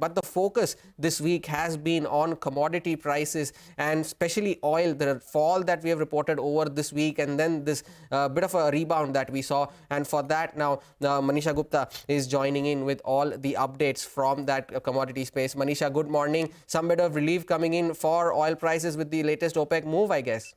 But the focus this week has been on commodity prices, and especially oil, the fall that we have reported over this week, and then this bit of a rebound that we saw. And for that, now Manisha Gupta is joining in with all the updates from that commodity space. Manisha, good morning. Some bit of relief coming in for oil prices with the latest OPEC move, I guess.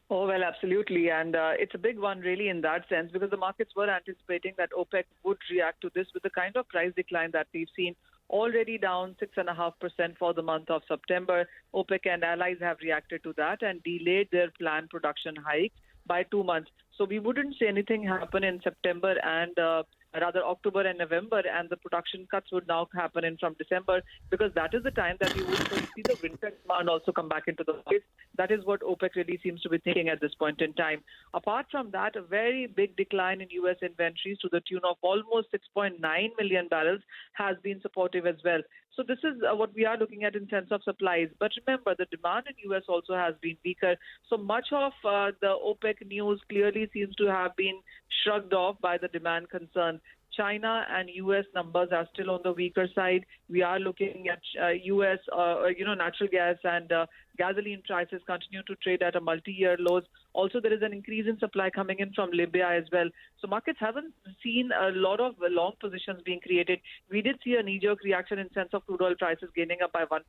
Oh, well, absolutely. And it's a big one, really, in that sense, because the markets were anticipating that OPEC would react to this with the kind of price decline that we've seen, already down 6.5% for the month of September. OPEC and allies have reacted to that and delayed their planned production hike by 2 months. So we wouldn't see anything happen in September and rather October and November, and the production cuts would now happen in from December, because that is the time that we would see the winter demand also come back into the market. That is what OPEC really seems to be thinking at this point in time. Apart from that, a very big decline in U.S. inventories to the tune of almost 6.9 million barrels has been supportive as well. So this is what we are looking at in sense of supplies. But remember, the demand in U.S. also has been weaker. So much of the OPEC news clearly seems to have been shrugged off by the demand concern. China and U.S. numbers are still on the weaker side. We are looking at U.S. Natural gas and gasoline prices continue to trade at a multi-year lows. Also, there is an increase in supply coming in from Libya as well. So markets haven't seen a lot of long positions being created. We did see a knee-jerk reaction in sense of crude oil prices gaining up by 1%,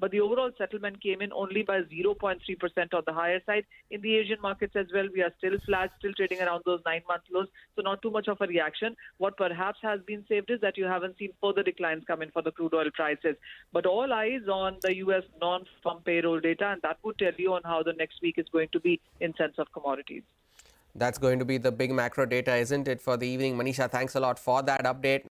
but the overall settlement came in only by 0.3% on the higher side. In the Asian markets as well, we are still flat, still trading around those 9-month lows, so not too much of a reaction. What perhaps has been saved is that you haven't seen further declines come in for the crude oil prices. But all eyes on the U.S. non-farm payroll data, and that would tell you on how the next week is going to be in sense of commodities. That's going to be the big macro data, isn't it, for the evening? Manisha, thanks a lot for that update.